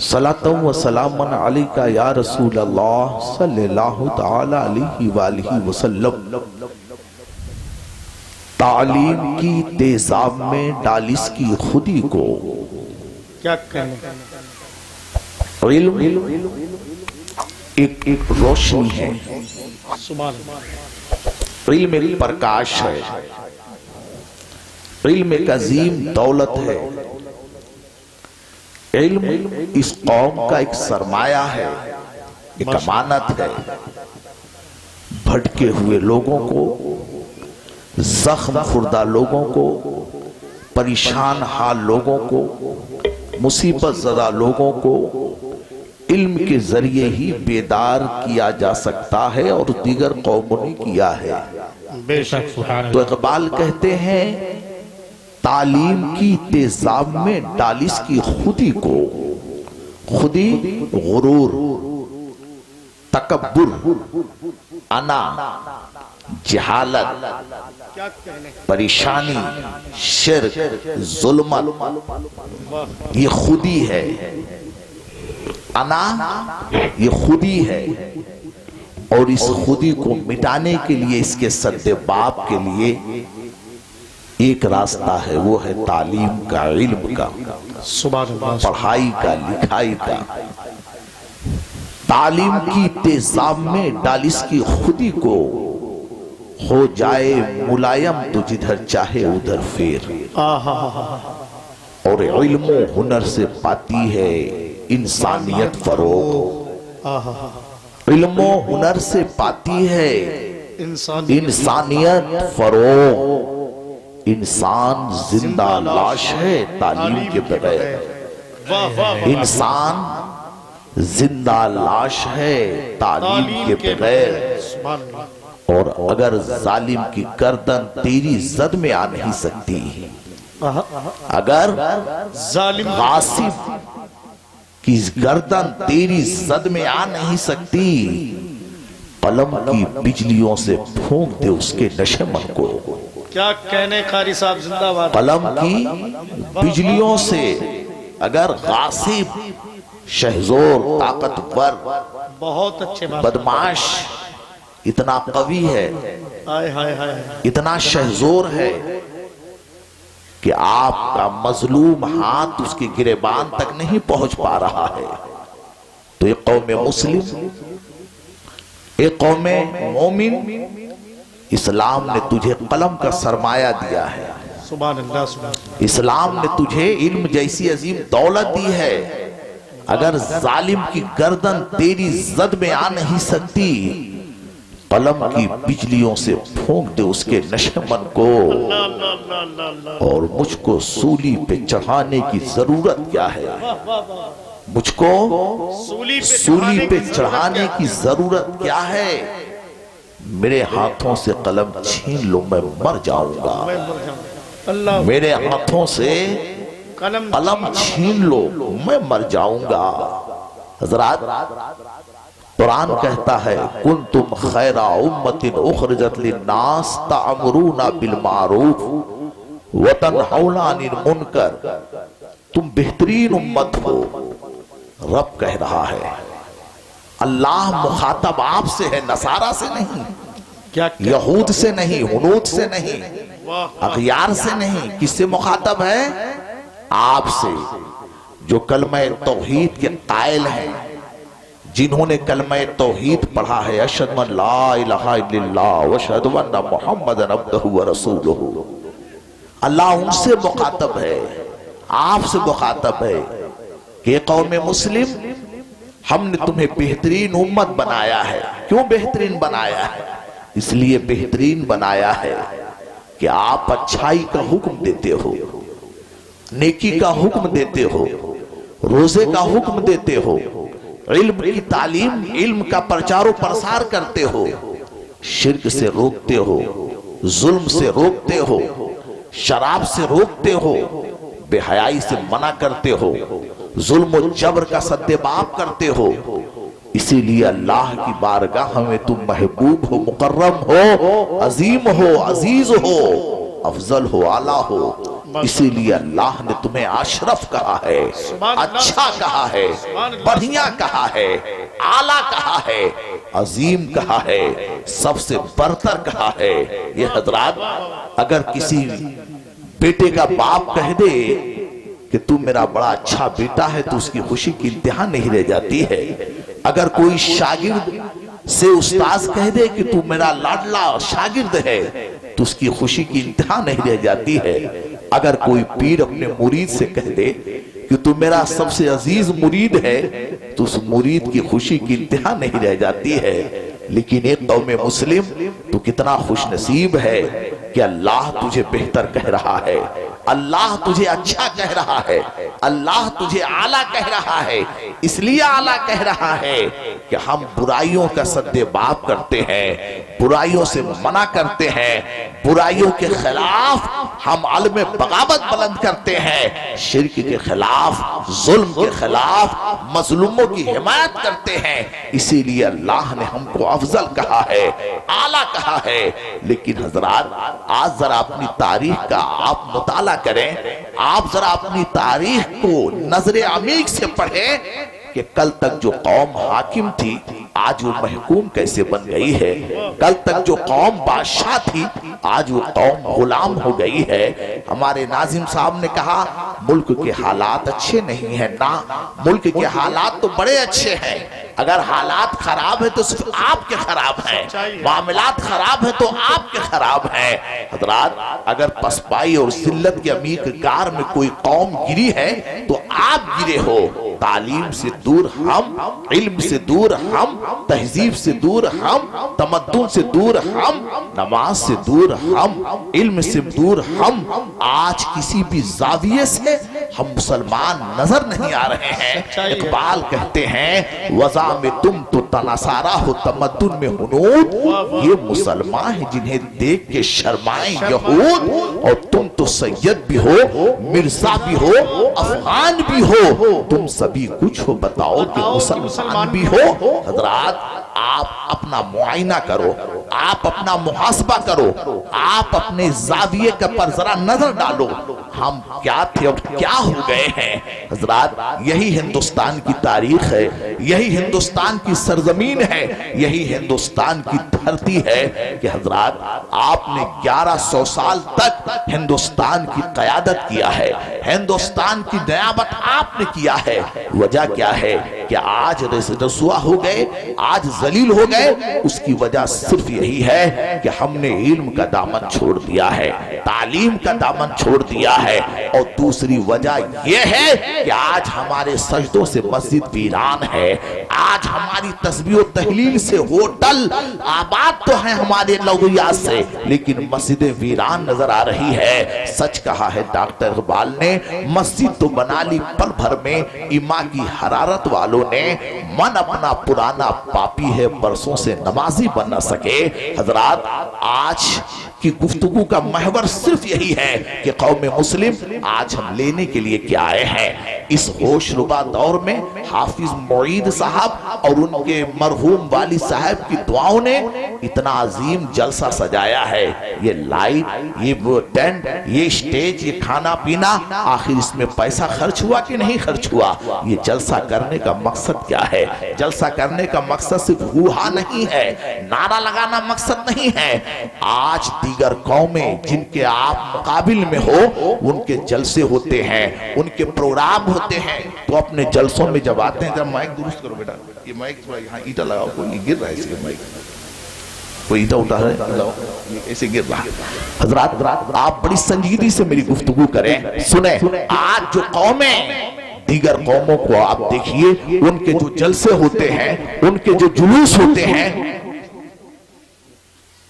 صلاۃ و سلام علیکہ یا رسول اللہ صلی اللہ تعالی علیہ وآلہ وسلم۔ تعلیم کی تیزاب میں ڈال اس کی خودی کو، کیا کہنے؟ علم ایک روشنی ہے، سبحان اللہ۔ علم ایک پرکاش ہے، علم ایک عظیم دولت ہے، علم اس قوم کا ایک سرمایہ ہے، ایک امانت ہے۔ بھٹکے ہوئے لوگوں کو، زخم خوردہ لوگوں کو، پریشان حال لوگوں کو، مصیبت زدہ لوگوں کو علم کے ذریعے ہی بیدار کیا جا سکتا ہے، اور دیگر قوموں نے کیا ہے۔ بے شک سبحان تو اللہ۔ اقبال کہتے ہیں تعلیم کی تیزاب میں ڈال اس کی خودی کو، خودی غرور، تکبر، انا، جہالت، کیا کہنے؟ پریشانی، شرک، ظلمت، یہ خودی ہے۔ انا یہ خودی ہے، اور اس خودی کو مٹانے کے لیے، اس کے سد باب کے لیے ایک راستہ ہے، وہ ہے تعلیم کا، علم کا، سبحان اللہ۔ پڑھائی کا، لکھائی کا۔ تعلیم کی تیزاب میں ڈال اس کی خودی کو، ہو جائے ملائم تو جدھر چاہے ادھر پھیر۔ اور علم و ہنر سے پاتی ہے انسانیت فروغ، علم و ہنر سے پاتی ہے انسانیت فروغ۔ انسان زندہ لاش ہے تعلیم کے بغیر، انسان زندہ لاش ہے تعلیم کے بغیر۔ اور اگر ظالم کی گردن تیری زد میں آ نہیں سکتی، اگر ظالم غاصب کی گردن تیری زد میں آ نہیں سکتی، قلم کی بجلیوں سے پھونک دے اس کے نشمن کو۔ کیا کہنے قاری صاحب، زندہ باد۔ قلم کی بجلیوں سے اگر غاصب، شہزور، طاقتور، بہت اچھے بات۔ بدماش اتنا قوی ہے، آئے ہائے ہائے، اتنا شہزور ہے کہ آپ کا مظلوم ہاتھ اس کے گریبان تک نہیں پہنچ پا رہا ہے، تو ایک قوم مسلم، ایک قوم مومن، اسلام نے تجھے قلم کا سرمایہ دیا ہے، سبحان اللہ سبحان اللہ۔ اسلام نے تجھے علم جیسی عظیم دولت دی ہے۔ اگر ظالم کی گردن تیری زد میں آ نہیں سکتی، قلم کی بجلیوں سے پھونک دے اس کے نشمن کو۔ اور مجھ کو سولی پہ چڑھانے کی ضرورت کیا ہے؟ مجھ کو سولی پہ چڑھانے کی ضرورت کیا ہے؟ میرے ہاتھوں سے قلم چھین لو میں مر جاؤں گا، میرے ہاتھوں سے قلم چھین لو میں مر جاؤں گا۔ حضرات، قرآن کہتا ہے کنتم خیر امت اخرجت للناس تعمرون بالمعروف وتنہون عن المنکر، تم بہترین امت ہو۔ رب کہہ رہا ہے، اللہ مخاطب آپ سے ہے، نصارہ سے نہیں، یہود سے نہیں، ہنود سے نہیں، اغیار سے نہیں۔ کس سے مخاطب ہے؟ آپ سے، جو کلمہ توحید کے قائل ہیں، جنہوں نے کلمہ توحید پڑھا ہے، اشہد ان لا الہ الا اللہ واشہد ان محمدا عبدہ ورسولہ۔ اللہ ان سے مخاطب ہے، آپ سے مخاطب ہے کہ قوم مسلم، ہم نے تمہیں بہترین امت بنایا ہے۔ کیوں بہترین بنایا ہے؟ اس لیے بہترین بنایا ہے کہ آپ اچھائی کا حکم دیتے ہو، نیکی کا حکم دیتے ہو، روزے کا حکم دیتے ہو، علم کی تعلیم، علم کا پرچار و پرسار کرتے ہو، شرک سے روکتے ہو، ظلم سے روکتے ہو، شراب سے روکتے ہو، بے حیائی سے منع کرتے ہو، ظلم و جبر کا سد باب کرتے ہو۔ اسی لیے اللہ کی بارگاہ میں تم محبوب ہو، مکرم ہو، عظیم ہو، عزیز ہو، افضل ہو، اعلیٰ ہو، اسی لیے اللہ نے تمہیں اشرف کہا ہے، اچھا کہا ہے، بڑھیا کہا ہے، اعلیٰ کہا ہے، عظیم کہا ہے، سب سے برتر کہا ہے۔ یہ حضرات اگر کسی بیٹے کا باپ کہہ دے کہ تو میرا بڑا اچھا بیٹا ہے تو اس کی خوشی کی انتہا نہیں رہ جاتی ہے۔ اگر کوئی شاگرد سے استاذ کہہ دے کہ تو میرا لاڈلا شاگرد ہے تو اس کی خوشی کی انتہا نہیں رہ جاتی ہے۔ اگر کوئی پیر اپنے مرید سے کہہ دے کہ تو میرا سب سے عزیز مرید ہے تو اس مرید کی خوشی کی انتہا نہیں رہ جاتی ہے۔ لیکن ایک قوم مسلم تو کتنا خوش نصیب ہے کہ اللہ تجھے بہتر کہہ رہا ہے، اللہ تجھے اچھا کہہ رہا ہے، اللہ تجھے اعلیٰ کہہ رہا ہے۔ اس لیے اعلیٰ کہہ رہا ہے کہ ہم برائیوں کا سد باب کرتے ہیں، برائیوں سے منع کرتے ہیں، برائیوں کے خلاف ہم علم بغاوت بلند کرتے ہیں، شرک کے خلاف، ظلم کے خلاف، مظلوموں کی حمایت کرتے ہیں۔ اسی لیے اللہ نے ہم کو افضل کہا ہے، اعلیٰ کہا ہے۔ لیکن حضرات آج ذرا اپنی تاریخ کا آپ مطالعہ کریں، آپ ذرا اپنی تاریخ کو نظر عمیق سے پڑھیں کہ کل تک جو قوم حاکم تھی آج وہ محکوم کیسے بن گئی ہے، کل تک جو قوم بادشاہ تھی آج وہ قوم غلام ہو گئی ہے۔ ہمارے ناظم صاحب نے کہا ملک کے حالات اچھے نہیں ہیں، نہ ملک کے حالات تو بڑے اچھے ہیں۔ اگر حالات خراب ہیں تو صرف آپ کے خراب ہیں، معاملات خراب ہیں تو آپ کے خراب ہیں۔ حضرات اگر پسپائی اور ذلت کے عمیق گار میں کوئی قوم گری ہے تو آپ گرے ہو۔ تعلیم سے دور ہم، علم سے دور ہم، تہذیب سے دور ہم، تمدن سے دور ہم، نماز سے دور ہم، علم سے دور ہم۔ آج کسی بھی زاویے سے ہم مسلمان نظر نہیں آ رہے ہیں۔ اقبال کہتے ہیں وضع میں تم تو تناسارا ہو تمدن میں ہنود، یہ مسلمان ہیں جنہیں دیکھ کے شرمائیں یہود، اور تم تو سید بھی ہو، مرزا بھی ہو، افغان بھی ہو، تم سبھی کچھ ہو، بتاؤ کہ مسلمان بھی ہو۔ حضرات آپ اپنا معائنہ کرو، آپ اپنا محاسبہ کرو، آپ اپنے زاویے کا پر ذرا نظر ڈالو، ہم کیا تھے اب کیا ہو گئے ہیں۔ حضرات یہی ہندوستان کی تاریخ ہے، یہی ہندوستان کی سرزمین ہے، یہی ہندوستان کی دھرتی ہے کہ حضرات آپ نے 1100 سال تک ہندوستان کی قیادت کیا ہے، ہندوستان کی نیابت آپ نے کیا ہے۔ وجہ کیا ہے کہ آج رسوا ہو گئے، آج ذلیل ہو گئے، اس کی وجہ صرف یہی ہے کہ ہم نے علم کا دامن چھوڑ دیا ہے، تعلیم کا دامن چھوڑ دیا ہے۔ اور دوسری وجہ یہ ہے کہ آج ہمارے سجدوں سے مسجد ویران ہے، آج ہماری تسبیح و تحلیل سے ہوٹل آباد تو ہیں ہمارے لغویات سے، لیکن مسجد ویران نظر آ رہی ہے۔ سچ کہا ہے ڈاکٹر اقبال نے، مسجد تو بنا لی پل بھر میں، ایمان کی حرارت والوں نے، من اپنا پرانا پاپی ہے برسوں سے نمازی بن نہ سکے۔ حضرات آج کی گفتگو کا محور صرف یہی ہے کہ قوم مسلم آج ہم لینے کے لیے کیا آئے ہیں۔ اس ہوش ربا دور میں حافظ معید صاحب اور ان کے مرحوم والد صاحب کی دعاؤں نے اتنا عظیم جلسہ سجایا ہے۔ یہ لائٹ، یہ ٹینٹ، یہ سٹیج، یہ کھانا پینا، آخر اس میں پیسہ خرچ ہوا کہ نہیں خرچ ہوا؟ یہ جلسہ کرنے کا مقصد کیا ہے؟ جلسہ کرنے کا مقصد صرف ہوا نہیں ہے، نعرہ لگانا مقصد نہیں ہے۔ آج دیگر قومیں جن کے آپ مقابل میں ہو، ان کے جلسے ہوتے ہیں، ان کے پروگرام ہوتے ہیں، تو اپنے جلسوں میں جب آتے ہیں، جب مائک درست کرو بیٹا، یہ مائک تھوڑا یہاں اینٹا لگاؤ، کوئی گر رہا ہے اس کے مائک، کوئی اینٹا اٹھا رہا ہے، ایسے گر رہا ہے۔ حضرات آپ بڑی سنجیدگی سے میری گفتگو کریں، سنیں۔ آج جو قومیں دیگر قوموں کو آپ دیکھیے، ان کے جو جلسے ہوتے ہیں، ان کے جو جلوس ہوتے ہیں،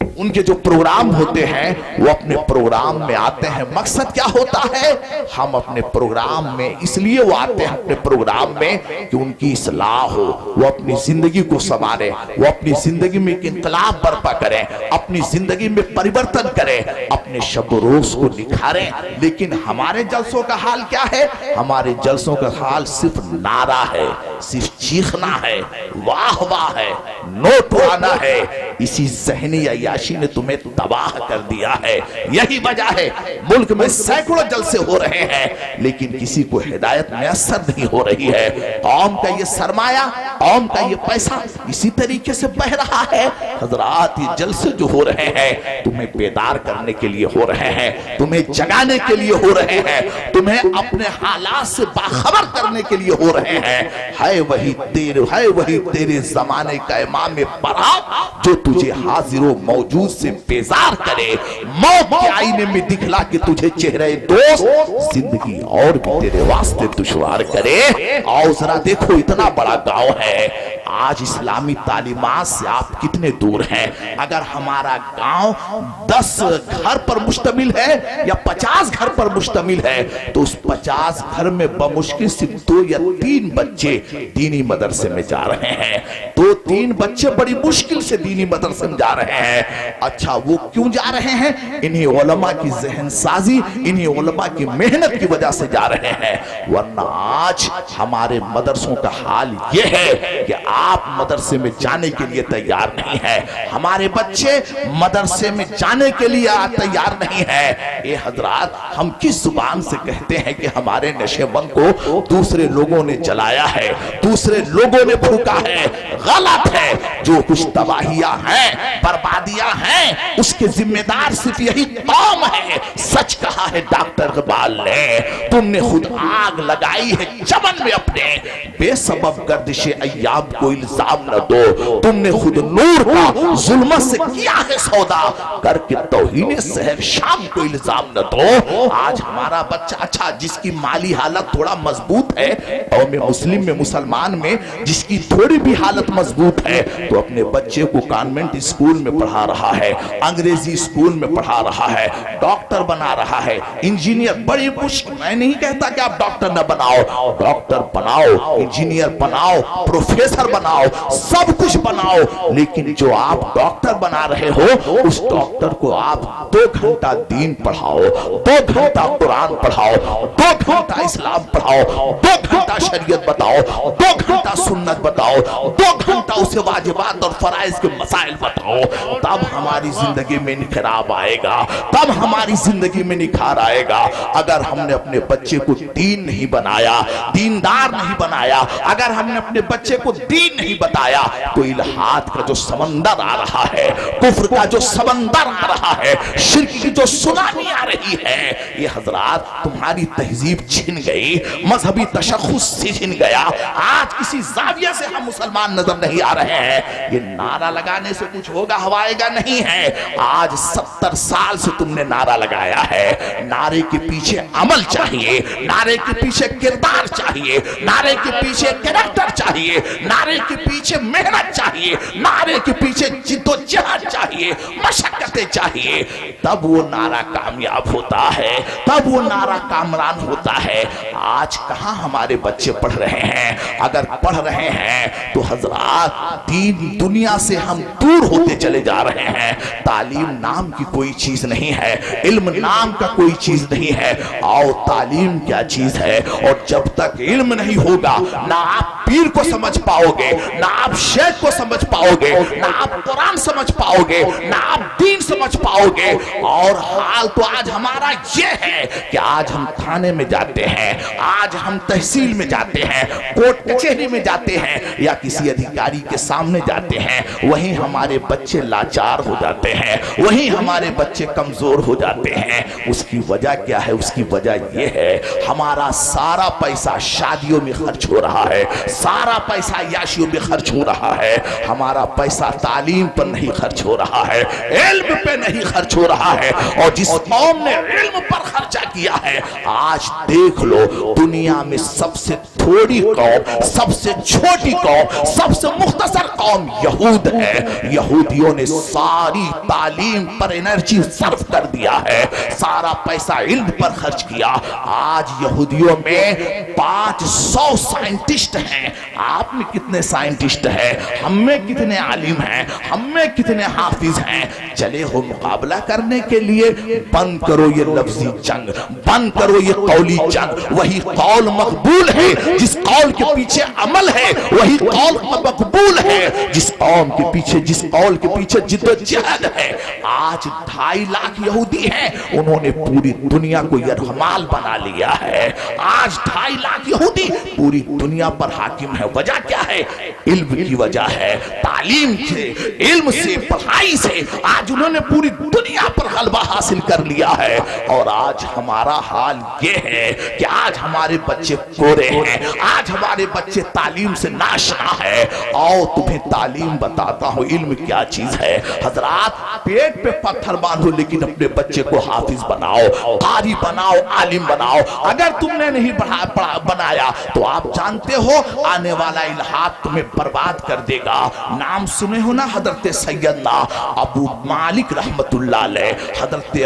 ان کے جو پروگرام ہوتے ہیں، وہ اپنے پروگرام میں آتے ہیں، مقصد کیا ہوتا ہے؟ ہم اپنے پروگرام میں اس لیے وہ آتے ہیں اپنے پروگرام میں کہ ان کی اصلاح ہو، وہ اپنی زندگی کو سنواریں، وہ اپنی زندگی میں ایک انقلاب برپا کریں، اپنی زندگی میں پریورتن کریں، اپنے شب و روز کو نکھاریں۔ لیکن ہمارے جلسوں کا حال کیا ہے؟ ہمارے جلسوں کا حال صرف نعرہ ہے، صرف چیخنا ہے، واہ واہ ہے، نوٹ آنا ہے، اسی ذہنی عیاشی نے تمہیں تباہ کر دیا ہے. یہی وجہ ہے ملک میں سینکڑوں جلسے ہو رہے ہیں لیکن کسی کو ہدایت میسر نہیں ہو رہی ہے. قوم کا یہ سرمایہ، قوم کا یہ پیسہ اسی طریقے سے بہ رہا ہے. حضرات یہ جلسے جو ہو رہے ہیں تمہیں بیدار کرنے کے لیے ہو رہے ہیں، تمہیں جگانے کے لیے ہو رہے ہیں، تمہیں اپنے حالات سے باخبر کرنے کے لیے ہو رہے ہیں. ہے وہی تیرے زمانے کا امام برحق جو تجھے حاضر و موجود سے بیزار کرے، موت کے آئینے میں دکھلا کے تجھے چہرے دوست زندگی اور بھی تیرے واسطے دشوار کرے. آؤ ذرا دیکھو اتنا بڑا گاؤں ہے، آج اسلامی تعلیمات سے آپ کتنے دور ہیں. اگر ہمارا گاؤں 10 گھر پر مشتمل ہے یا 50 گھر پر مشتمل ہے تو اس 50 گھر میں بمشکل صرف 2 یا 3 بچے دینی مدرسے میں جا رہے ہیں. 2-3 بچے بڑی مشکل سے دینی مدرسے میں جا رہے ہیں. اچھا وہ کیوں جا رہے ہیں؟ انہی علماء کی ذہن سازی، انہی علماء کی محنت کی وجہ سے جا رہے ہیں. ورنہ آج ہمارے مدرسوں کا حال یہ ہے کہ آپ مدرسے میں جانے کے لیے تیار نہیں ہیں، ہمارے بچے مدرسے میں جانے کے لیے تیار نہیں ہیں. اے حضرات ہم کس زبان سے کہتے ہیں کہ ہمارے نشے بند کو دوسرے لوگوں نے جلایا ہے، دوسرے لوگوں نے پھونکا ہے؟ غلط ہے. جو کچھ تباہیاں ہیں، بربادیاں ہیں، اس کے ذمہ دار صرف یہی قوم ہے. سچ کہا ہے ڈاکٹر اقبال نے، تم نے خود آگ لگائی ہے چمن میں اپنے، بے سبب گردش ایام کو الزام نہ دو. تم نے خود نور کا ظلمت سے کیا ہے سودا، کر کے توہین سحر شام کو الزام نہ دو. آج ہمارا بچہ اچھا جس کی مالی حالت تھوڑا مضبوط ہے، قوم مسلم میں مسلمان میں جس کی تھوڑی بھی حالت مضبوط ہے تو اپنے بچے کو کانوینٹ اسکول میں پڑھا رہا ہے، انگریزی اسکول میں پڑھا رہا ہے، ڈاکٹر بنا رہا ہے، انجینئر. بڑی مشکل، میں نہیں کہتا کہ آپ ڈاکٹر نہ بناؤ، ڈاکٹر بناؤ، انجینئر بناؤ، پروفیسر بناؤ، سب کچھ بناؤ، لیکن جو آپ ڈاکٹر بنا رہے ہو اس ڈاکٹر کو آپ 2 گھنٹہ دین پڑھاؤ، 2 گھنٹہ قرآن پڑھاؤ، 2 گھنٹہ اسلام پڑھاؤ، 2 گھنٹہ شریعت بتاؤ، 2 گھنٹہ سنت بتاؤ، 2 گھنٹہ اسے واجبات اور فرائض کے مسائل بتاؤ. تب ہماری زندگی میں انقلاب آئے گا، تب ہماری زندگی میں نکھار آئے گا. اگر ہم نے اپنے بچے کو دین نہیں بنایا، دیندار نہیں بنایا، اگر ہم نے اپنے بچے کو دین نہیں بتایا تو الہاد کا جو سمندر آ رہا ہے، کفر کا جو سمندر آ رہا ہے، شرک کی جو سونامی آ رہی ہے، یہ حضرات تمہاری تہذیب چھن گئی، مذہبی تشخص سے چھن گیا. آج کسی زاویہ سے ہم مسلمان نظر نہیں آ رہے ہیں. یہ نعرہ لگانے سے کچھ ہوگا ہوائے گا نہیں ہے. آج 70 سال سے تم نے نعرہ لگایا ہے. نعرے کے پیچھے عمل چاہیے، نعرے کے پیچھے کردار چاہیے، نعرے کے پیچھے کریکٹر چاہیے، نعرے کے پیچھے محنت چاہیے، نعرے کے پیچھے جد و جہد چاہیے، مشقتیں چاہیے. تب وہ نعرہ کامیاب ہوتا ہے، تب وہ نعرہ کامران ہوتا ہے. آج کہاں ہمارے بچے پڑھ رہے ہیں؟ اگر پڑھ رہے ہیں تو حضرات دین دنیا سے ہم دور ہوتے چلے جا رہے ہیں. تعلیم نام کی کوئی چیز نہیں ہے، علم نام کا کوئی چیز نہیں ہے. آؤ تعلیم کیا چیز ہے، اور جب تک علم نہیں ہوگا نہ آپ پیر کو سمجھ پاؤ گے، نہ آپ شیخ کو سمجھ پاؤ گے، نہ آپ قرآن سمجھ پاؤ گے، نہ آپ دین سمجھ پاؤ گے. اور حال تو آج ہمارا یہ ہے کہ آج ہم تھانے میں جاتے ہیں، آج ہم تحصیل میں جاتے ہیں، کوٹ کچہری میں جاتے ہیں یا کسی ادھیکاری کے سامنے جاتے ہیں، وہیں ہمارے بچے لاچار ہو جاتے ہیں، وہیں ہمارے بچے کمزور ہو جاتے ہیں. اس کی وجہ کیا ہے؟ اس کی وجہ یہ ہے ہمارا سارا پیسہ شادیوں میں خرچ ہو رہا ہے، سارا پیسہ عیاشیوں میں خرچ ہو رہا ہے. ہمارا پیسہ تعلیم پر نہیں خرچ ہو رہا ہے، علم پہ نہیں خرچ ہو رہا ہے. اور جس قوم نے علم پر خرچہ کیا ہے، آج دیکھ لو دنیا میں سب سے تھوڑی قوم، سب سے چھوٹی قوم، سب سے مختصر قوم یہود ہے. یہودیوں نے ساری تعلیم پر انرجی صرف کر دیا ہے، سارا پیسہ علم پر خرچ کیا. آج یہودیوں میں 500 سائنٹسٹ ہیں. آپ میں کتنے سائنٹسٹ ہیں؟ ہم میں کتنے عالم ہیں؟ ہم میں کتنے حافظ ہیں؟ چلے ہو مقابلہ کرنے کے لیے. بند کرو یہ لفظی جنگ، بند کرو یہ قولی جنگ. وہی قول مقبول ہے جس قول کے پیچھے عمل ہے وہی قول مقبول ہے، جس قوم کے پیچھے، جس قول کے پیچھے جد و جہد ہے۔ آج 2.5 لاکھ یہودی ہیں، انہوں نے پوری دنیا کو یرغمال بنا لیا ہے۔ آج 2.5 لاکھ یہودی پوری دنیا پر حاکم ہے۔ وجہ کیا ہے؟ علم کی وجہ ہے، تعلیم سے، علم سے، پڑھائی سے آج انہوں نے پوری دنیا پر غلبہ حاصل کر لیا ہے۔ اور آج ہمارا حال یہ ہے کہ آج ہمارے بچے کورے ہیں، آج ہمارے بچے تعلیم سے ناشنا ہے۔ آؤ تمہیں تعلیم بتاتا ہوں، علم کیا چیز ہے۔ حضرات پیٹ پہ پتھر باندھو لیکن اپنے بچے کو حافظ بناؤ، قاری بناؤ، عالم بناؤ۔ اگر تم نے نہیں بنایا تو آپ جانتے ہو آنے والا الہات تمہیں برباد کر دے گا۔ نام سنے ہو نا حضرت سیدنا ابو مالک رحمت اللہ علیہ، حضرت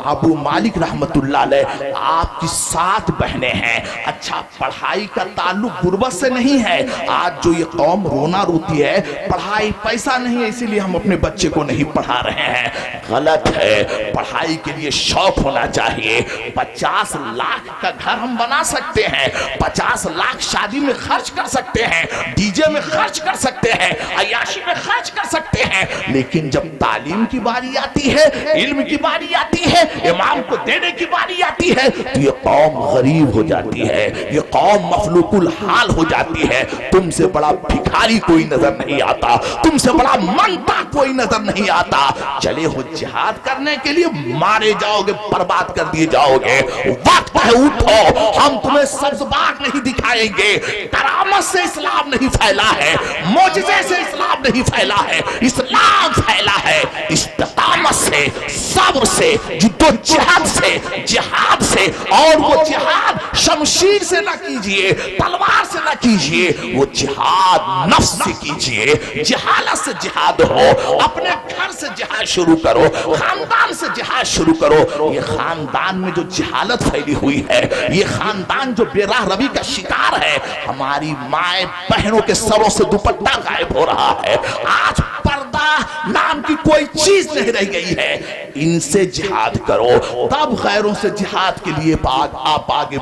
ابو مالک رحمت اللہ علیہ، آپ کی 7 بہنیں ہیں۔ اچھا پڑھائی کا تعلق غربت سے نہیں ہے۔ آج جو یہ قوم رونا روتی ہے پڑھائی پیسہ نہیں ہے اسی لیے ہم اپنے بچے کو نہیں پڑھا رہے ہیں، غلط ہے۔ پڑھائی کے لیے شوق ہونا چاہیے۔ 50 لاکھ کا گھر ہم بنا سکتے ہیں، 50 لاکھ شادی میں خرچ کر سکتے ہیں، ڈی جے میں خرچ کر سکتے ہیں، عیاشی میں خرچ کر سکتے ہیں، لیکن جب تعلیم کی باری آتی ہے، علم کی باری آتی ہے، امام کو دینے کی باری آتی ہے تو یہ قوم غریب ہو جاتی ہے، یہ قوم مفلوق الحال ہو جاتی ہے۔ تم سے بڑا بھکاری کوئی نظر نہیں آتا، تم سے بڑا منتا کوئی نظر نہیں آتا۔ چلے ہو جہاد کرنے کے لیے، مارے جاؤ گے، برباد کر دیے جاؤ گے۔ وقت ہے اٹھو، ہم تمہیں سبز باغ نہیں دکھائیں گے۔ کرامت سے اسلام نہیں پھیلا ہے، معجزے سے اسلام نہیں پھیلا ہے، اسلام پھیلا ہے استقامت سے، صبر سے، جد و جہاد سے، جہاد سے۔ اور وہ جہاد شمشیر سے نہ کیجئے، تلوار سے نہ کیجئے، وہ جہاد نفس سے کیجئے۔ جہالت سے جہاد ہو، اپنے گھر سے جہاد شروع کرو، خاندان سے جہاد شروع کرو۔ یہ خاندان میں جو جہالت پھیلی ہوئی ہے، یہ خاندان جو بے راہ روی کا شکار ہے، ہماری مائیں بہنوں کے سروں سے دوپٹہ غائب ہو رہا ہے۔ آج پردہ نام کی کوئی چیز نہیں رہ گئی ہے۔ ان سے جہاد کرو، تب غیروں سے جہاد کے لیے آپ آگے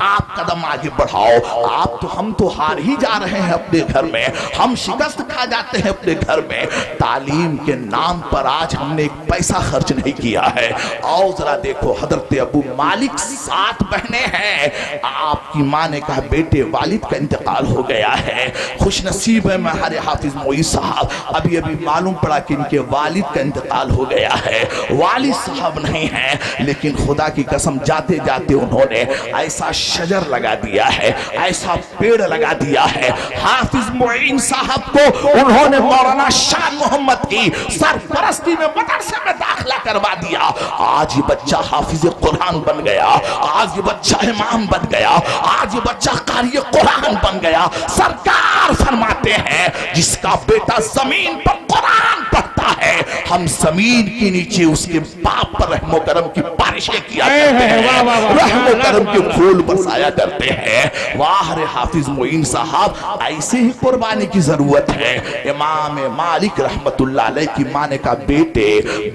آپ قدم آگے بڑھاؤ۔ ہم تو ہار ہی جا رہے ہیں اپنے گھر میں، ہم شکست کھا جاتے ہیں اپنے گھر میں۔ تعلیم کے نام پر آج ہم نے ایک پیسہ خرچ نہیں کیا ہے۔ آؤ ذرا دیکھو، حضرت ابو مالک 7 بہنیں ہیں۔ آپ کی ماں نے کہا بیٹے والد کا انتقال ہو گیا ہے، خوش نصیب ہے ہمارے حافظ معین صاحب، ابھی معلوم پڑا کہ ان کے والد کا انتقال ہو گیا ہے۔ والد صاحب نہیں ہیں لیکن خدا کی قسم جاتے جاتے انہوں نے ایسا شجر لگا دیا ہے، ایسا پیڑ لگا دیا ہے۔ حافظ معین صاحب کو انہوں نے مولانا شاہ محمد کی سرپرستی میں مدرسے میں داخلہ کروا دیا۔ آج یہ بچہ حافظ قرآن بن گیا، آج یہ بچہ امام بن گیا، آج یہ بچہ قاری قرآن بن گیا۔ سرکار فرماتے ہیں جس کا بیٹا زمین پر قرآن پڑھتا ہے، ہم زمین کے نیچے اس کے باپ پر رحم و کرم کی بارشیں کیا کرتے ہیں، رحم و کرم کے پھول برسایا کرتے ہیں۔ واہ رے حافظ معین صاحب، ایسے ہی قربانی کی ضرورت ہے۔ امام مالک رحمت اللہ علیہ کی ماں نے کہا بیٹے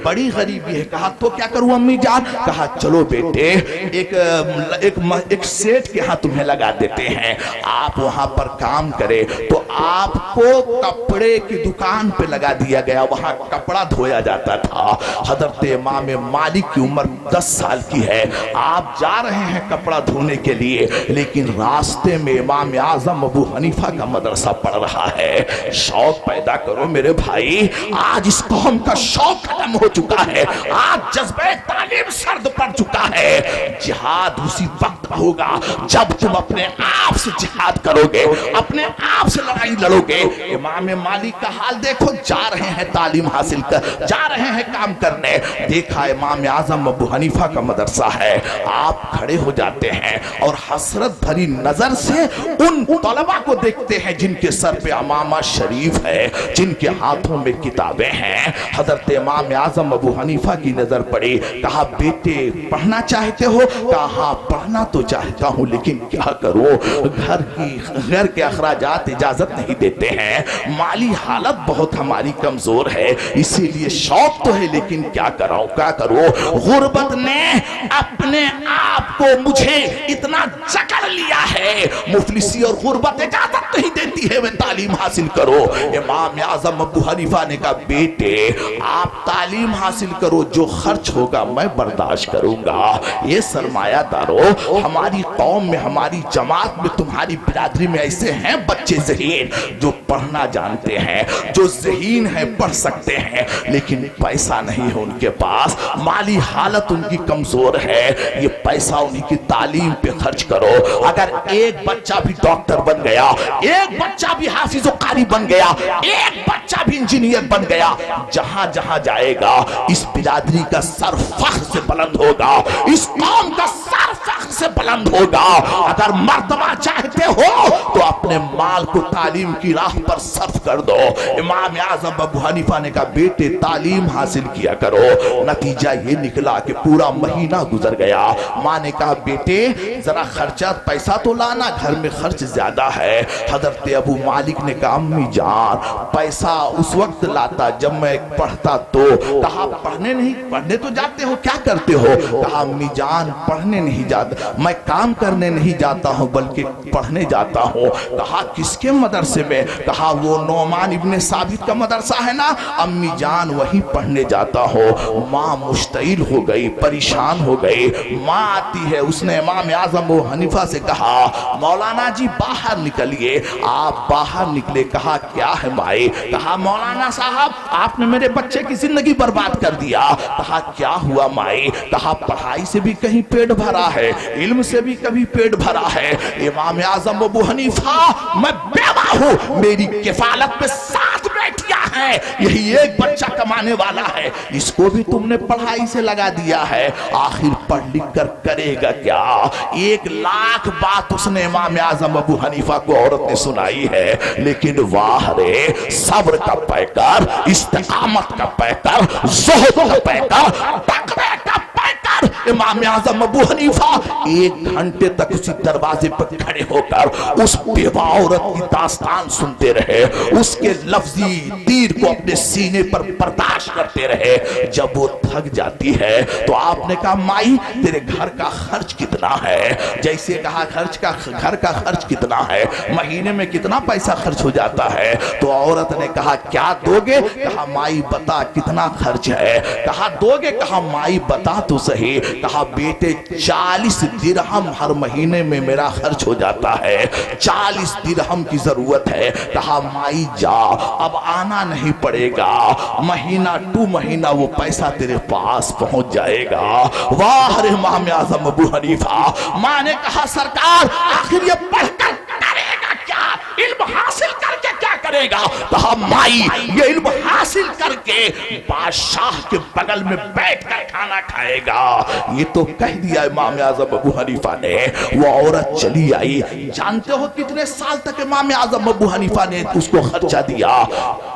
بڑی غریبی ہے۔ کہا تو کیا کروں امی جان؟ کہا چلو بیٹے ایک سیٹ کے ہاں تمہیں لگا دیتے ہیں، آپ وہاں پر کام کرے۔ تو آپ کو کپڑے کی دکان پہ لگا دیا گیا، وہاں کپڑا دھویا جاتا تھا۔ حضرت امام مالک کی عمر 10 سال کی ہے، آپ جا رہے ہیں کپڑا دھونے کے لیے، لیکن راستے میں امام اعظم ابو حنیفہ کا مدرسہ پڑھ رہا ہے۔ شوق پیدا کرو میرے بھائی، آج اس قوم کا شوق ختم ہو چکا ہے، آج جذبہ تعلیم سرد پڑ چکا ہے۔ جہاد اسی وقت ہوگا جب تم اپنے آپ سے جہاد کرو گے، اپنے آپ سے لڑائی لڑو گے۔ امام مالک کا حال دیکھو، جا رہے ہیں تعلیم حاصل کر، جا رہے ہیں کام کرنے۔ دیکھا امام اعظم ابو حنیفہ کا مدرسہ ہے، آپ کھڑے ہو جاتے ہیں اور حسرت بھری نظر سے ان طلبہ کو دیکھتے ہیں جن کے سر پہ عمامہ شریف ہے، جن کے ہاتھوں میں کتابیں ہیں۔ حضرت امام اعظم ابو حنیفہ کی نظر پڑی، کہا بیٹے پڑھنا چاہتے ہو؟ کہا ہاں پڑھنا تو چاہتا ہوں لیکن کیا کروں، گھر کے اخراجات اجازت نہیں دیتے ہیں، مالی حالت بہت ہماری کمزور ہے، اسی لیے شوق تو ہے لیکن کیا کرو غربت نے اپنے آپ کو مجھے اتنا جکڑ لیا ہے، مفلسی اور غربت اجازت نہیں دیتی ہے میں تعلیم حاصل کرو۔ امام اعظم ابو حنیفہ نے کہا بیٹے آپ تعلیم حاصل کرو، جو خرچ ہوگا میں برداشت کروں گا۔ یہ سرمایہ دارو ہماری قوم میں ہماری جماعت میں تمہاری برادری میں ایسے ہیں بچے ذہین جو پڑھنا جانتے ہیں، جو ذہین ہیں پڑھ سکتے ہیں لیکن پیسہ نہیں ہے ان کے پاس، مالی حالت ان کی کمزور ہے، یہ پیسہ انہی کی تعلیم پہ خرچ کرو۔ اگر ایک بچہ بھی ڈاکٹر بن گیا، ایک بچہ بھی حافظ و قاری بن گیا، ایک بچہ بھی انجینئر بن گیا، جہاں جہاں جائے گا اس برادری کا سر فخر سے بلند ہوگا، اس قوم کا سر فخر سے بلند ہوگا۔ اگر مرتبہ چاہتے ہو تو اپنے مال کو تعلیم کی راہ پر صرف کر دو۔ امام اعظم ابو حنیفہ نے کہا بیٹے تعلیم حاصل کیا کرو۔ نتیجہ یہ نکلا کہ پورا مہینہ گزر گیا، ماں نے کہا بیٹے ذرا خرچہ پیسہ تو لانا، گھر میں خرچ زیادہ ہے۔ حضرت ابو مالک نے کہا امی جان پیسہ اس وقت لاتا جب میں پڑھتا تو۔ کہا پڑھنے تو جاتے ہو، کیا کرتے ہو؟ کہا امی جان پڑھنے نہیں جاتا، میں کام کرنے نہیں جاتا ہوں بلکہ پڑھنے جاتا ہوں۔ کہا کس کے مدرسے میں؟ کہا وہ نعمان ابن ثابت کا مدرسہ ہے نا، امی جان وہی پڑھنے جاتا ہوں۔ ماں مشتعل ہو گئی، پریشان ہو گئی۔ ماں آتی ہے، اس نے امام اعظم ابو حنیفہ سے کہا مولانا جی باہر نکلیے۔ آپ باہر نکلے، کہا کیا ہے مائی؟ کہا مولانا صاحب آپ نے میرے بچے کی زندگی برباد کر دیا۔ کہا کیا ہوا مائی؟ کہا پڑھائی سے بھی کہیں پیٹ بھرا ہے، علم سے بھی کبھی پیٹ بھرا ہے۔ امام اعظم ابو حنیفہ میں بیوہ ہوں، میری کفالت میں 7 بیٹیاں ہیں، یہی ایک بچہ کمانے والا ہے، اس کو بھی تم نے پڑھائی سے لگا دیا ہے، آخر پڑھ لکھ کر کرے گا کیا؟ 1,00,000 بات اس نے امام اعظم ابو حنیفہ کو عورت نے سنائی ہے، لیکن واہ رے صبر کا پیکر، استقامت کا پیکر، زہد کا پیکر، تقوی کا پیکر امام اعظم ابو حنیفہ 1 گھنٹے تک اسی دروازے پر کھڑے ہو کر اس بیوہ عورت کی داستان سنتے رہے، اس کے لفظی تیر کو اپنے سینے پر برداشت کرتے رہے۔ جب وہ تھک جاتی ہے تو آپ نے کہا مائی تیرے گھر کا خرچ کتنا ہے؟ جیسے کہا گھر کا خرچ کتنا ہے، مہینے میں کتنا پیسہ خرچ ہو جاتا ہے؟ تو عورت نے کہا کیا دو گے؟ کہا مائی بتا کتنا خرچ ہے؟ کہا دو گے؟ کہا مائی بتا تو صحیح۔ کہا بیٹے 40 درہم ہر مہینے میں میرا خرچ ہو جاتا ہے، 40 درہم کی ضرورت ہے۔ کہا مائی جا اب آنا نہیں پڑے گا، مہینہ ٹو مہینہ وہ پیسہ تیرے پاس پہنچ جائے گا۔ واہ امام اعظم ابو حنیفہ۔ ماں نے کہا سرکار آخر یہ پڑھ کر کرے گا کیا؟ علم حاصل کر کے کیا کرے گا؟ کہا مائی یہ علم حاصل کر کے بادشاہ کے بغل میں بیٹھ کر کھانا کھائے گا۔ یہ تو کہہ دیا امام اعظم ابو حنیفہ نے۔ وہ عورت چلی آئی، جانتے ہو کتنے سال تک امام اعظم ابو حنیفہ نے اس کو خرچہ دیا؟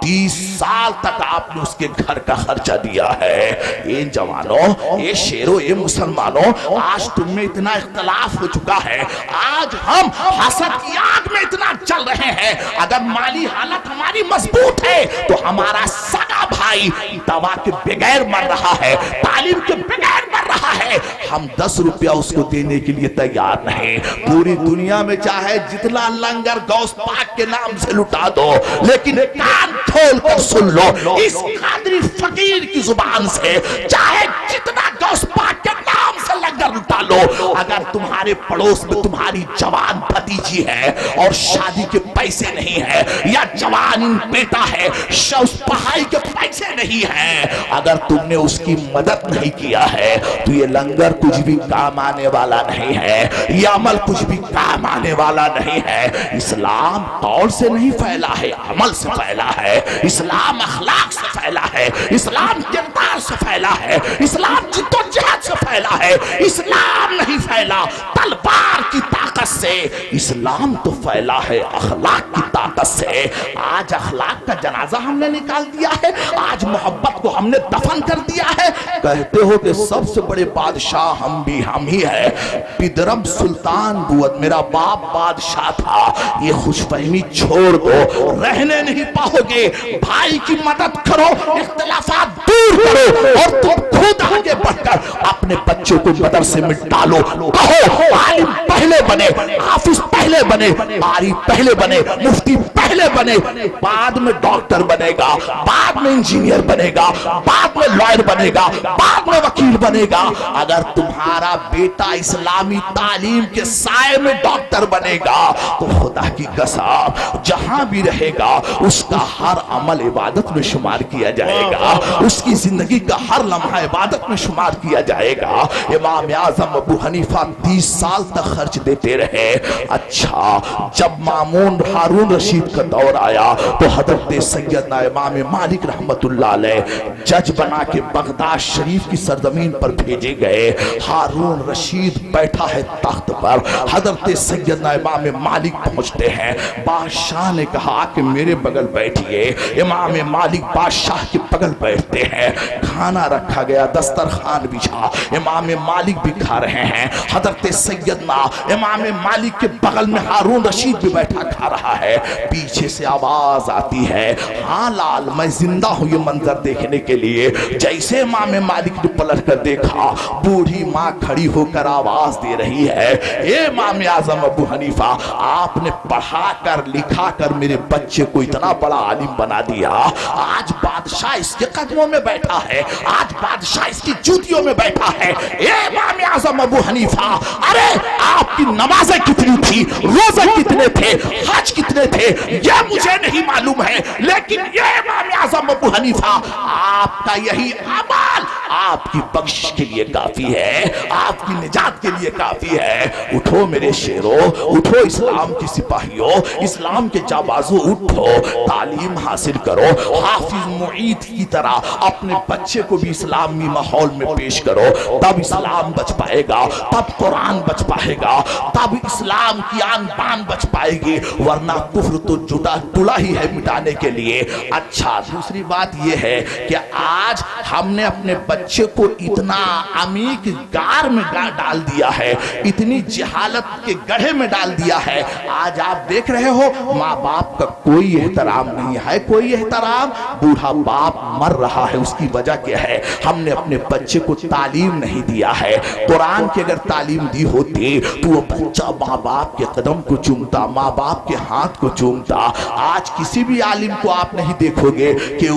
30 سال تک آپ نے اس کے گھر کا خرچہ دیا ہے۔ یہ جوانوں، یہ شیروں، یہ مسلمانوں، آج تم میں اتنا اختلاف ہو چکا ہے، آج ہم حسد کی آگ میں اتنا چل رہے ہیں، اگر مالی حالت ہماری مضبوط ہے تو ہمارا سگا بھائی دوا کے بغیر مر رہا ہے، تعلیم کے بغیر مر رہا ہے، ہم 10 روپیہ اس کو دینے کے لیے تیار نہیں۔ پوری دنیا میں چاہے جتنا لنگر غوث پاک کے نام سے لٹا دو، لیکن کان کھول کر سن لو اس قادری فقیر کی زبان سے، چاہے جتنا غوث پاک کے نام سے لنگر لٹا لو، اگر تمہارے پڑوس میں تمہاری جوان بھتیجی ہے اور شادی کے پیسے نہیں ہے، یا جوان بیٹا ہے اس پڑھائی کے پیسے نہیں ہیں، اگر تم نے اس کی مدد نہیں کیا ہے تو یہ لنگر کچھ بھی کام آنے والا نہیں ہے، یہ عمل کچھ بھی کام آنے والا نہیں ہے۔ اسلام قول سے نہیں پھیلا ہے، عمل سے پھیلا ہے، اسلام اخلاق سے پھیلا ہے، اسلام کردار سے پھیلا ہے، اسلام جد و جہد سے پھیلا ہے، اسلام نہیں پھیلا تلوار کی طاقت طاقت سے، اسلام تو پھیلا ہے اخلاق کی طاقت سے۔ آج اخلاق کا جنازہ ہم نے نکال دیا ہے، آج محبت کو ہم نے دفن کر دیا ہے۔ کہتے ہو کہ سب سے بڑے بادشاہ ہم ہی ہے، پدرم سلطان بود، میرا باپ بادشاہ تھا۔ یہ خوش فہمی چھوڑ دو، رہنے نہیں پاؤ گے۔ بھائی کی مدد کرو، اختلافات دور کرو، اور تم خود آگے بڑھ کر اپنے بچوں کو مدرسے میں ڈالو۔ کہو عالم پہلے بنے، حافظ پہلے بنے، قاری پہلے بنے، مفتی پہلے بنے، بعد میں ڈاکٹر بنے گا، بعد میں انجینئر بنے گا، بعد میں لائر بنے گا، بعد میں وکیل بنے گا۔ اگر تمہارا بیٹا اسلامی تعلیم کے سائے میں ڈاکٹر بنے گا تو خدا کی قسم جہاں بھی رہے گا اس کا ہر عمل عبادت میں شمار کیا جائے گا، اس کی زندگی کا ہر لمحہ عبادت میں شمار کیا جائے گا۔ امام اعظم ابو حنیفہ 30 سال تک خرچ دیتے رہے۔ اچھا جب مامون ہارون رشید کا دور آیا تو حضرت سیدنا امام مالک رحمت اللہ علیہ جج بنا کے بغداد شریف کی سرزمین پر بھیجے گئے۔ ہارون رشید بیٹھا ہے تخت پر، حضرت سیدنا امام مالک پہنچتے ہیں۔ بادشاہ نے کہا کہ میرے بغل بیٹھئے۔ امام مالک بادشاہ کے بغل بیٹھتے ہیں، کھانا رکھا گیا، دسترخوان بچھا، امام مالک بھی کھا رہے ہیں۔ حضرت سیدنا امام مالک کے بغل میں ہارون رشید بھی بیٹھا کھا رہا ہے۔ پیچھے سے آواز آتی ہے، ہاں لال میں زندہ ہوں یہ منظر دیکھنے کے لیے۔ جیسے امام مالک نے پلٹ کر دیکھا، بوڑھی ماں کھڑی ہو کر آواز دے رہی ہے، اے امام اعظم ابو حنیفہ، آپ نے پڑھا کر لکھا کر میرے بچے کو اتنا بڑا عالم بنا دیا، آج بادشاہ اس کے قدموں میں بیٹھا ہے، آج بادشاہ اس کی جوتیوں میں بیٹھا ہے۔ اے امام اعظم ابو حنیفہ، ارے آپ کی نمازیں کتنی تھی، روزے کتنے تھے، حج کتنے تھے، یہ مجھے نہیں معلوم ہے، لیکن یہ امام اعظم ابو حنیفہ آپ کا یہی عمل آپ کی بخشش کے لیے کافی ہے، آپ کی نجات کے لیے کافی ہے۔ اٹھو میرے شیرو، اٹھو اسلام کی سپاہیوں، اسلام کے جابازو، اٹھو تعلیم حاصل کرو، حافظ معید کی طرح اپنے بچے کو بھی اسلامی ماحول میں پیش کرو، تب اسلام بچ پائے گا، تب قرآن بچ پائے گا، تب اسلام کی آن بان بچ پائے گی، ورنہ کفر تو ٹلا ہی ہے مٹانے کے لیے۔ اچھا دوسری بات یہ ہے کہ آج ہم نے اپنے بچے کو اتنا عمیق گار میں ڈال دیا ہے، اتنی جہالت کے گڑھے میں ڈال دیا ہے، آج آپ دیکھ رہے ہو ماں باپ کا کوئی احترام نہیں ہے، کوئی احترام۔ بوڑھا باپ مر رہا ہے، اس کی وجہ کیا ہے؟ ہم نے اپنے بچے کو تعلیم نہیں دیا ہے۔ قرآن کی اگر تعلیم دی ہوتی تو وہ بچہ ماں باپ کے قدم کو چومتا، ماں باپ کے ہاتھ کو چومتا۔ آج کسی بھی عالم کو آپ نہیں دیکھو گے کہ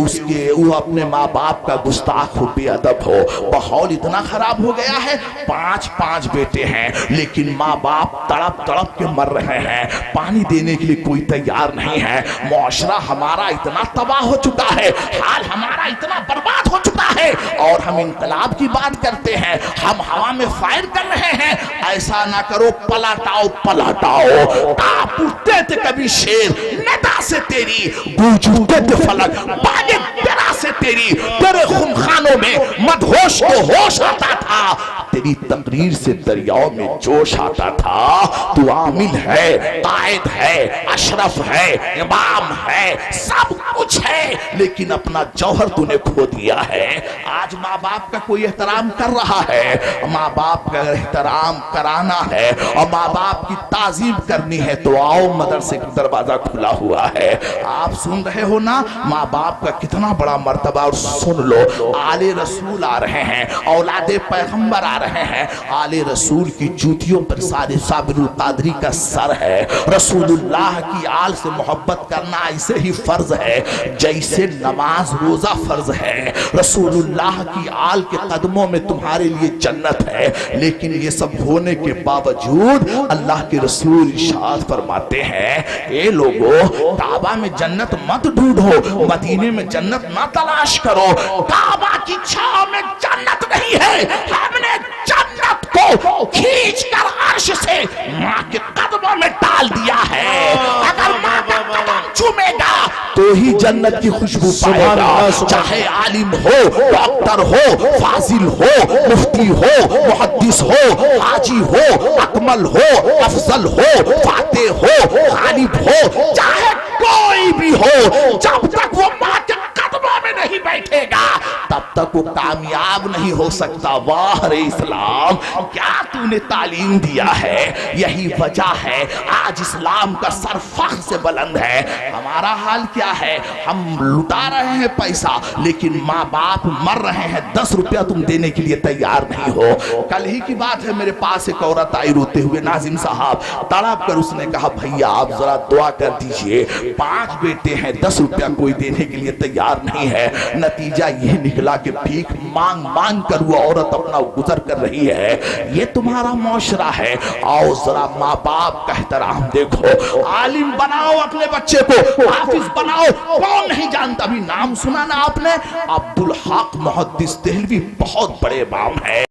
وہ اپنے ماں باپ کا گستاخ ہو، بے ادب ہو۔ ماحول اتنا خراب ہو گیا ہے، 5 بیٹے ہیں لیکن ماں باپ تڑپ تڑپ کے مر رہے ہیں، پانی دینے کے لیے کوئی تیار نہیں ہے۔ معاشرہ ہمارا اتنا تباہ ہو چکا ہے، حال ہمارا اتنا برباد ہو چکا ہے، اور ہم انقلاب کی بات کرتے ہیں، ہم ہوا میں فائر کر رہے ہیں۔ ایسا نہ کرو، پلٹاؤ پلٹاؤ، آپ اٹھتے تھے کبھی شیر ندا سے تیری، گوجھتے تھے فلک باغے درا سے تیری، تیرے خمخانوں میں مدہوش کو ہوش آتا تھا، تیری تقریر سے دریاؤں میں جوش آتا تھا۔ تو عامل ہے، قائد ہے، اشرف ہے، امام ہے، سب کچھ ہے، لیکن اپنا جوہر تو نے کھو دیا ہے۔ آج ماں باپ کا کوئی احترام کر رہا ہے؟ ماں باپ کا احترام کرانا ہے اور ماں باپ کی تعظیم کرنی ہے تو آؤ، مدرسے کا دروازہ کھلا ہوا ہے۔ آپ سن رہے ہو نا ماں باپ کا کتنا بڑا مرتبہ، اور سن لو آل رسول آ رہے ہیں، اولاد پیغمبر آ رہے ہیں، آل رسول کی جوتیوں پر سارے صابر القادری کا سر ہے۔ رسول اللہ کی آل سے محبت کرنا ایسے ہی فرض ہے جیسے نماز روزہ فرض ہے۔ رسول اللہ کی آل کے قدموں میں تمہارے لیے جنت ہے، لیکن یہ سب ہونے کے باوجود اللہ کے رسول ارشاد فرماتے ہیں، اے لوگو کعبہ میں جنت مت ڈھونڈو، مدینے میں جنت نہ تلاش کرو، کعبہ کی چھاؤں میں جنت نہیں ہے، ہم نے جنت کو کھینچ کر عرش سے ماں کے قدموں میں ڈال دیا ہے۔ اگر ماں کا قدم چومے گا تو ہی جنت کی خوشبو پائے گا. چاہے عالم ہو, ڈاکٹر ہو, فاضل ہو, مفتی ہو, محدث ہو, حاجی ہو, اکمل ہو, افضل ہو, فاتح ہو, غالب ہو, چاہے کوئی بھی ہو, جب تک وہ ماں کے قدموں میں نہیں بیٹھے گا تب تک وہ کامیاب نہیں ہو سکتا. واہ رے اسلام, کیا تو نے تعلیم دیا ہے. یہی وجہ ہے آج اسلام کا سر فخر سے بلند ہے. ہمارا حال کیا ہے, ہم لٹا رہے ہیں پیسہ لیکن ماں باپ مر رہے ہیں, 10 روپیہ تم دینے کے لیے تیار نہیں ہو. کل ہی کی بات ہے, میرے پاس ایک عورت آئی روتے ہوئے, ناظم صاحب, تڑپ کر اس نے کہا بھیا آپ ذرا دعا کر دیجئے, 5 بیٹے ہیں, 10 روپیہ کوئی دینے کے لیے تیار نہیں ہے. نتیجہ یہ نکلا کہ بھیک مانگ مانگ کر وہ عورت اپنا گزر کر رہی ہے. یہ تمہارا معاشرہ ہے. آؤ ذرا ماں باپ کا احترام دیکھو. عالم بناؤ اپنے بچے کو, حافظ بناؤ. کون نہیں جانتا, بھی نام سنا نا آپ نے, عبدالحق محدث دہلوی بہت بڑے امام ہے.